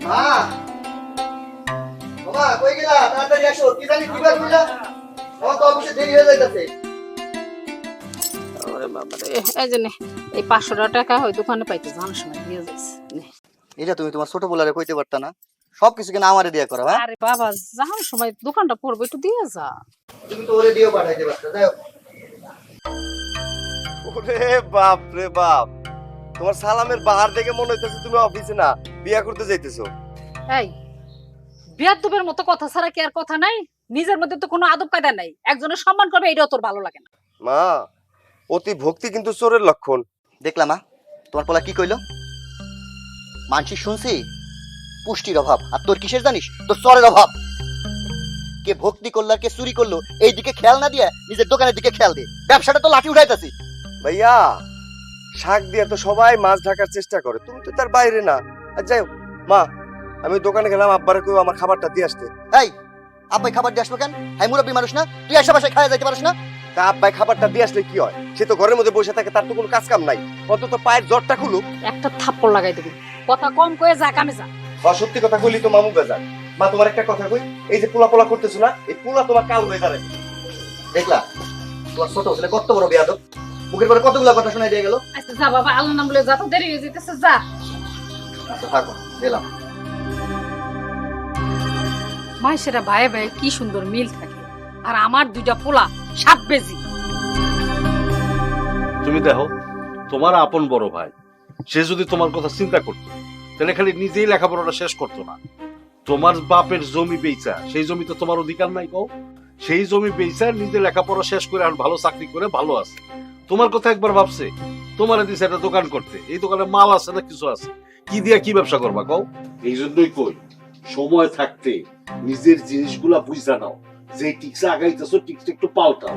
মা মামা কই গেলা? তাড়াতাড়ি আসো। কি জানি কি ব্যাপার বুঝলা? আমার তো অফিসে দেরি হয়ে যাইতাছে। ওরে বাবা রে, এই যে নে, এই 500 টাকা ওই দোকানে পাইতে যাওয়ার সময় দিয়ে যাইস। এটা তুমি তোমার ছোট বলারে কইতে পারতা না? সবকিছু কেন আমারে দিয়া করো? হ্যাঁ, আরে বাবা, যাওয়ার সময় দোকানটা পড়বো, একটু দিয়ে যা। তুমি তো ওরে দিয়েও পাঠাইতে পারতা। যাও। ওরে বাপ রে বাপ, তোমার সালামের বাহার দেখে মনে হইতেছে তুমি অফিসে না বিয়া করতে যাইতেছো। এই বিয়াদবের মতো কথা ছাড়া কি আর কথা নাই? নিজের মধ্যে তো কোনো আদব কায়দা নাই, একজনের সম্মান করবে এটাও তোর ভালো লাগে না। মা, অতি ভক্তি কিন্তু চোরের লক্ষণ। দেখলা মা, তোমার পোলা কি কইলো? মানসি শুনছি পুষ্টির অভাব, আর তোর কিসের জানিস? তোর চরের অভাব। কে ভক্তি করলো আর কে চুরি করলো এই দিকে খেয়াল না দিয়ে নিজের দোকানের দিকে খেয়াল দে। ব্যবসাটা তো লাঠি উঠাইতাছি। ভাইয়া, শাক দিয়ে তো সবাই মাছ ঢাকার চেষ্টা করে, তুমি তো তার বাইরে না। আর যাই হোক, মা আমি দোকানে গেলাম, আব্বারে কই আমার খাবারটা দিয়ে আসতে। এই আব্বাই খাবার দিয়ে আসবো কেন? হাই মুরব্বী মানুষ না? তুই এসে বাসায় খাওয়া যাইতে পারিস না? তা আব্বাই খাবারটা দিয়ে আসলে কি হয়? সে তো ঘরের মধ্যে বসে থাকে, তার তো কোনো কাজ কাম নাই। অন্তত পায়ের জ্বরটা খুলুক। একটা থাপ্পড় লাগাই দেবি। কথা কম কয়ে যা, কামে যা। সত্যি কথা কইলি তো মামু বেজার। মা তোমার একটা কথা কই, এই যে পোলা পোলা করতেছো না, এই পোলা তোমার কাল হয়ে দাঁড়ায়। দেখলা তোমার ছোট ছেলে কত বড় বেয়াদব, মুখের পরে কতগুলা কথা শোনাই দিয়ে গেল। আচ্ছা যা বাবা, আল্লাহর নাম বলে যা, তো দেরি হয়ে যাইতেছে, যা। আচ্ছা থাকো, গেলাম। মাইশেরা ভাই ভাই কি সুন্দর মিল থাকে, আর আমার দুইটা পোলা 7 বেজি। তুমি দেখো, তোমার আপন বড় ভাই সে যদি তোমার কথা চিন্তা করতো তাহলে খালি নিজেই লেখাপড়াটা শেষ করতো না। তোমার বাপের জমি বেচা, সেই জমিতে তোমার অধিকার নাই কও? সেই জমি বেচা নিজে লেখাপড়া শেষ করে আর ভালো চাকরি করে ভালো আছে। তোমার কথা একবার ভাবছে? তোমার দিছে একটা দোকান করতে, এই দোকানে মাল আছে না কিছু আছে, কি দিয়া কি ব্যবসা করবা কও? এই জন্যই কই, সময় থাকতে নিজের জিনিসগুলা বুঝা নাও। যে টিক্সা আগাইতেছো টিক্সটা একটু পাল্টাও,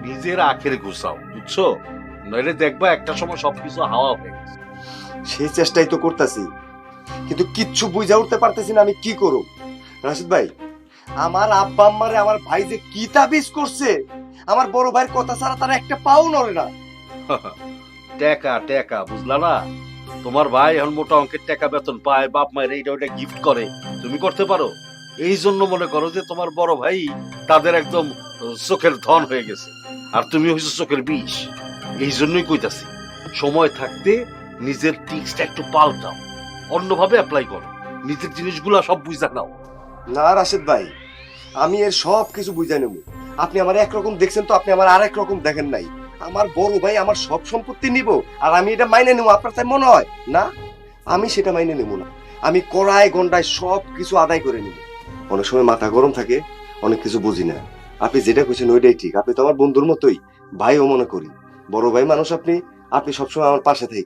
নিজের আখের ঘুষাও, বুঝছো? নইলে দেখবা একটা সময় সবকিছু হাওয়া হয়ে গেছে। সেই চেষ্টাই তো করতেছি, কিন্তু কিচ্ছু বুঝা উঠতে পারতেছি না আমি কি করব। রাশিদ ভাই, আমার আব্বা আম্মারে আমার ভাই যে কি তাবিজ করছে, আমার বড় ভাইয়ের কথা ছাড়া তারা একটা পাও নড়ে না। টাকা টাকা বুঝলা না? তোমার ভাই এখন মোটা অঙ্কের টাকা বেতন পায়, বাপ মায়ের এইটা ওইটা গিফট করে, তুমি করতে পারো? এই জন্য মনে করো যে তোমার বড় ভাই তাদের একদম চোখের ধন হয়ে গেছে, আর তুমি হয়েছো চোখের বিষ। এই জন্যই কইতাছি, সময় থাকতে নিজের টিক্সটা একটু পাল্টাও, অন্যভাবে অ্যাপ্লাই করো, নিজের জিনিসগুলা সব বুঝা নাও। না রাশিদ ভাই, আমি এর সব কিছু বুঝাই নেব। আপনি আমার একরকম দেখছেন তো, আপনি আমার আরেক রকম দেখেন নাই। আমার বড় ভাই আমার সব সম্পত্তি নিব আর আমি এটা মাইনে নেব, আপনার তাই মনে হয় না? আমি সেটা মাইনে নেব না। আমি কড়ায় গন্ডায় সব কিছু আদায় করে নেব। অনেক সময় মাথা গরম থাকে, অনেক কিছু বুঝি না। আপনি যেটা কইছেন ওইটাই ঠিক। আপনি তো আমার বন্ধুর মতোই, ভাইও মনে করি। বড় ভাই মানুষ আপনি, আপনি সবসময় আমার পাশে থাকেন।